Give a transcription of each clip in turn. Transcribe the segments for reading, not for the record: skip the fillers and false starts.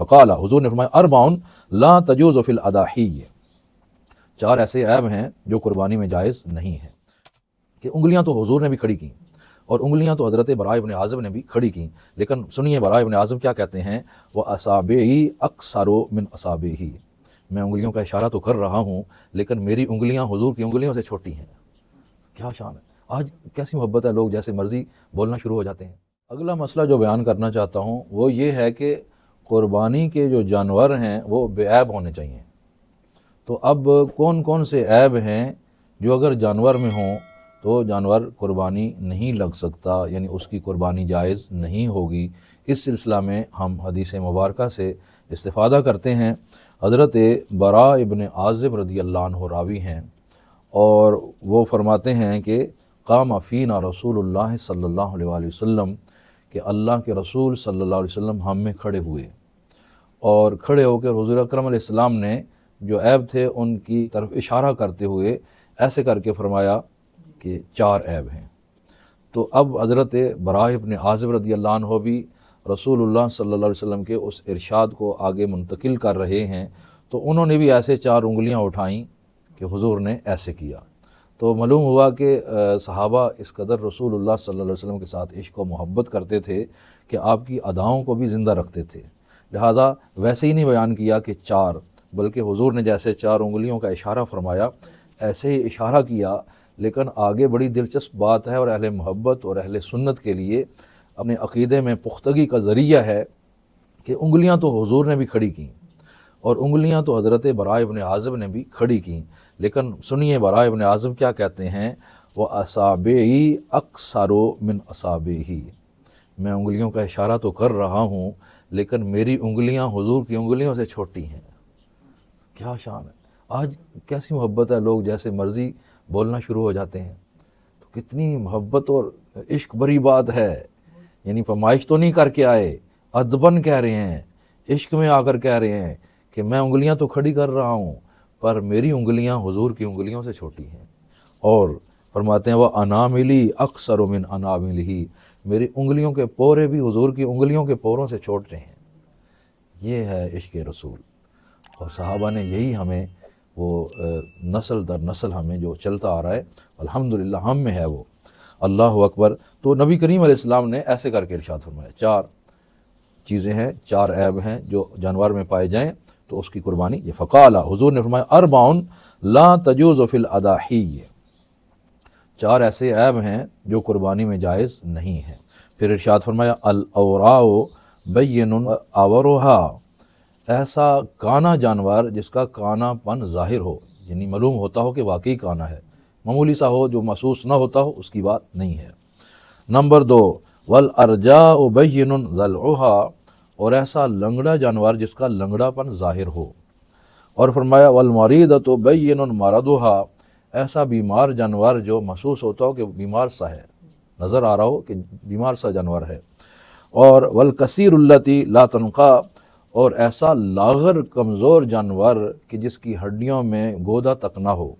फ़क़ाला, हुज़ूर ने फरमाया अरबाउन ला तजूज़ु फ़िल अदाही, चार ऐसे ऐब हैं जो कुर्बानी में जायज़ नहीं है। कि उंगलियां तो हुज़ूर ने भी खड़ी की और उंगलियां तो हज़रत बरा इब्न आज़िब ने भी खड़ी की, लेकिन सुनिए बरा इब्न आज़िब क्या कहते हैं, वह असाबेही अक्सरो मिन असाबेही, मैं उंगलियों का इशारा तो कर रहा हूँ लेकिन मेरी उंगलियां हुज़ूर की उंगलियों से छोटी हैं। क्या शान है, आज कैसी मोहब्बत है, लोग जैसे मर्ज़ी बोलना शुरू हो जाते हैं। अगला मसला जो बयान करना चाहता हूँ वो ये है कि कुर्बानी के जो जानवर हैं वो बेऐब होने चाहिए। तो अब कौन कौन से ऐब हैं जो अगर जानवर में हों तो जानवर कुर्बानी नहीं लग सकता, यानी उसकी कुर्बानी जायज़ नहीं होगी। इस सिलसिला में हम हदीस मुबारका से इस्तिफ़ादा करते हैं। हज़रत बरा इब्न आज़िब रज़ियल्लाहु अन्हु रावी हैं और वो फरमाते हैं कि क़ाम फ़ीना रसूलुल्लाह सल्लल्लाहु अलैहि वसल्लम, कि अल्लाह के रसूल सल्लल्लाहु अलैहि वसल्लम हम में खड़े हुए और खड़े होकर हुज़ूर अकरम अलैहिस्सलाम ने जो ऐब थे उनकी तरफ इशारा करते हुए ऐसे करके फरमाया कि चार ऐब हैं। तो अब हज़रत बरा इब्न आज़िब रज़ियल्लाहु अन्हु भी रसूलुल्लाह सल्लल्लाहु अलैहि वसल्लम के उस इरशाद को आगे मुंतकिल कर रहे हैं, तो उन्होंने भी ऐसे चार उंगलियां उठाईं कि हुज़ूर ने ऐसे किया। तो मालूम हुआ कि सहाबा इस कदर रसूलुल्लाह सल्लल्लाहु अलैहि वसल्लम के साथ इश्क व मोहब्बत करते थे कि आपकी अदाओं को भी ज़िंदा रखते थे। लिहाजा वैसे ही नहीं बयान किया कि चार, बल्कि हुज़ूर ने जैसे चार उंगलियों का इशारा फरमाया ऐसे ही इशारा किया। लेकिन आगे बड़ी दिलचस्प बात है और अहले मोहब्बत और अहले सुन्नत के लिए अपने अक़ीदे में पुख्तगी का ज़रिया है कि उंगलियां तो हुज़ूर ने भी खड़ी की और उंगलियां तो हज़रत बरा इब्न आज़िब ने भी खड़ी की, लेकिन सुनिए बरा इब्न आज़िब क्या कहते हैं, वह असाबेही अक्सरो मिन असाबेही, मैं उंगलियों का इशारा तो कर रहा हूँ लेकिन मेरी उंगलियां हुज़ूर की उंगलियों से छोटी हैं। क्या शान है, आज कैसी मोहब्बत है, लोग जैसे मर्ज़ी बोलना शुरू हो जाते हैं। तो कितनी मोहब्बत और इश्क भरी बात है, यानी फरमाइश तो नहीं करके आए, अदबन कह रहे हैं, इश्क में आकर कह रहे हैं कि मैं उंगलियां तो खड़ी कर रहा हूँ पर मेरी उंगलियां हुज़ूर की उंगलियों से छोटी हैं। और फरमाते हैं वह अनामिली अक्सर मिन अनामिली, मेरी उंगलियों के पोरे भी हुज़ूर की उंगलियों के पोरों से छोटे हैं। ये है इश्क रसूल। और सहाबा ने यही हमें वो नस्ल दर नस्ल हमें जो चलता आ रहा है अल्हम्दुलिल्लाह हम में है वो। अल्लाह अकबर। तो नबी करीम अलैहिस्सलाम ने ऐसे करके इरशाद फरमाया, चार चीज़ें हैं, चार ऐब हैं जो जानवर में पाए जाएँ तो उसकी कुर्बानी। ये फ़क़ाला, हुज़ूर ने फरमाया अरबाउन ला तजूज़ु फ़िल अदाही, चार ऐसे ऐब हैं जो कुर्बानी में जायज़ नहीं है। फिर इरशाद फरमाया अल औराओ बय्यनुन आवरुहा, ऐसा काना जानवर जिसका कानापन ज़ाहिर हो, यानी मालूम होता हो कि वाकई काना है, मामूली सा हो जो महसूस ना होता हो उसकी बात नहीं है। नंबर दो वल अर्जाउ बय्यनुन ज़लउहा, और ऐसा लंगड़ा जानवर जिसका लंगड़ापन ज़ाहिर हो। और फरमाया वल मरीदतु बय्यनुन मरदुहा, ऐसा बीमार जानवर जो महसूस होता हो कि बीमार सा है, नज़र आ रहा हो कि बीमार सा जानवर है। और वल कसीरुल्लती ला तनक़ा, और ऐसा लागर कमज़ोर जानवर कि जिसकी हड्डियों में गोदा तक ना हो।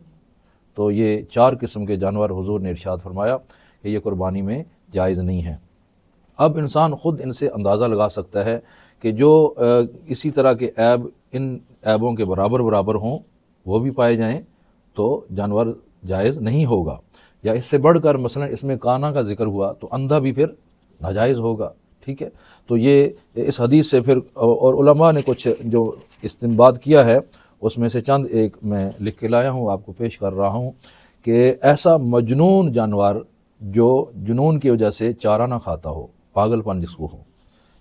तो ये चार किस्म के जानवर हुज़ूर ने इरशाद फरमाया कि ये कुर्बानी में जायज़ नहीं है। अब इंसान ख़ुद इनसे अंदाज़ा लगा सकता है कि जो इसी तरह के ऐब इन ऐबों के बराबर बराबर हों वो भी पाए जाएँ तो जानवर जायज़ नहीं होगा। या इससे बढ़कर मसलन इसमें काना का ज़िक्र हुआ तो अंधा भी फिर नाजायज़ होगा। ठीक है, तो ये इस हदीस से फिर और उलमा ने कुछ जो इस्तिंबात किया है उसमें से चंद एक मैं लिख के लाया हूँ, आपको पेश कर रहा हूँ कि ऐसा मजनून जानवर जो जुनून की वजह से चारा ना खाता हो, पागलपन जिसको हो,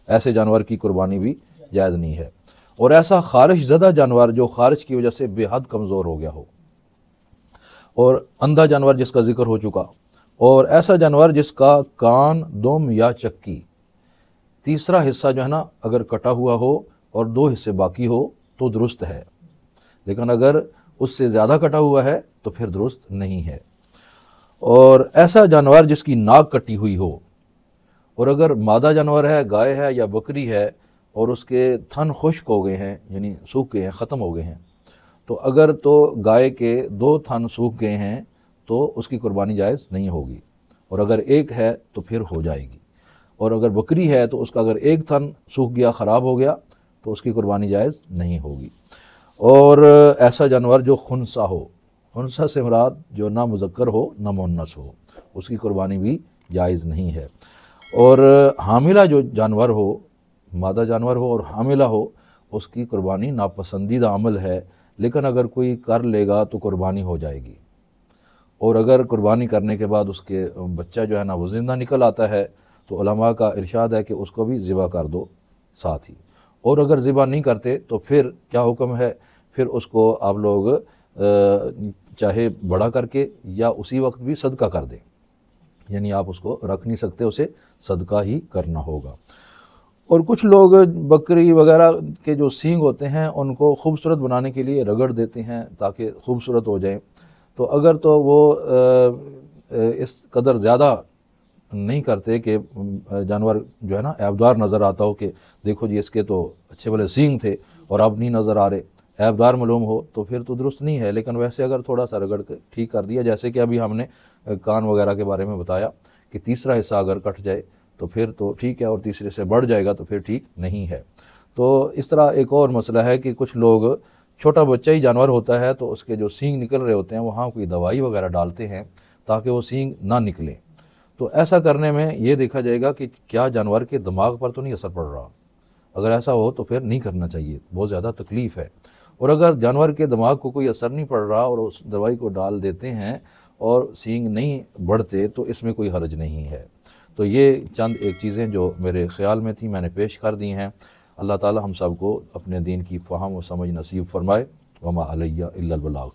ऐसे जानवर की कुर्बानी भी जायज़ नहीं है। और ऐसा खारिश ज़दा जानवर जो खारिश की वजह से बेहद कमज़ोर हो गया हो, और अंधा जानवर जिसका जिक्र हो चुका, और ऐसा जानवर जिसका कान, दुम या चक्की, तीसरा हिस्सा जो है ना अगर कटा हुआ हो और दो हिस्से बाकी हो तो दुरुस्त है, लेकिन अगर उससे ज़्यादा कटा हुआ है तो फिर दुरुस्त नहीं है। और ऐसा जानवर जिसकी नाक कटी हुई हो, और अगर मादा जानवर है, गाय है या बकरी है, और उसके थन खुश्क हो गए हैं, यानी सूख गए हैं, ख़त्म हो गए हैं, तो अगर तो गाय के दो थन सूख गए हैं तो उसकी कुर्बानी जायज़ नहीं होगी, और अगर एक है तो फिर हो जाएगी। और अगर बकरी है तो उसका अगर एक थन सूख गया, ख़राब हो गया, तो उसकी कुर्बानी जायज़ नहीं होगी। और ऐसा जानवर जो खुनसा हो, खुनसा से मुराद जो ना मुज़क्कर हो ना मुअन्नस हो, उसकी कुर्बानी भी जायज़ नहीं है। और हामिला जो जानवर हो, मादा जानवर हो और हामिला हो, उसकी कुर्बानी नापसंदीदा अमल है, लेकिन अगर कोई कर लेगा तो कुर्बानी हो जाएगी। और अगर कुर्बानी करने के बाद उसके बच्चा जो है ना वो ज़िंदा निकल आता है तो उलमा का इरशाद है कि उसको भी ज़िबा कर दो साथ ही। और अगर ज़िबा नहीं करते तो फिर क्या हुक्म है, फिर उसको आप लोग चाहे बड़ा करके या उसी वक्त भी सदका कर दें, यानी आप उसको रख नहीं सकते, उसे सदका ही करना होगा। और कुछ लोग बकरी वगैरह के जो सींग होते हैं उनको खूबसूरत बनाने के लिए रगड़ देते हैं ताकि खूबसूरत हो जाए। तो अगर तो वो इस कदर ज़्यादा नहीं करते कि जानवर जो है ना ऐबदार नज़र आता हो कि देखो जी इसके तो अच्छे भले सींग थे और अब नहीं नज़र आ रहे, ऐबदार मालूम हो, तो फिर तो दुरुस्त नहीं है। लेकिन वैसे अगर थोड़ा सा रगड़ के ठीक कर दिया, जैसे कि अभी हमने कान वगैरह के बारे में बताया कि तीसरा हिस्सा अगर कट जाए तो फिर तो ठीक है, और तीसरे से बढ़ जाएगा तो फिर ठीक नहीं है। तो इस तरह एक और मसला है कि कुछ लोग, छोटा बच्चा ही जानवर होता है तो उसके जो सींग निकल रहे होते हैं वहाँ कोई दवाई वगैरह डालते हैं ताकि वो सींग ना निकले। तो ऐसा करने में ये देखा जाएगा कि क्या जानवर के दिमाग पर तो नहीं असर पड़ रहा। अगर ऐसा हो तो फिर नहीं करना चाहिए, बहुत ज़्यादा तकलीफ़ है। और अगर जानवर के दिमाग को कोई असर नहीं पड़ रहा और उस दवाई को डाल देते हैं और सींग नहीं बढ़ते तो इसमें कोई हर्ज नहीं है। तो ये चंद एक चीज़ें जो मेरे ख़्याल में थी मैंने पेश कर दी हैं। अल्लाह ताला हम सब को अपने दीन की फ़हम व समझ नसीब फ़रमाए। वमा अलैया इल्लल बलाग।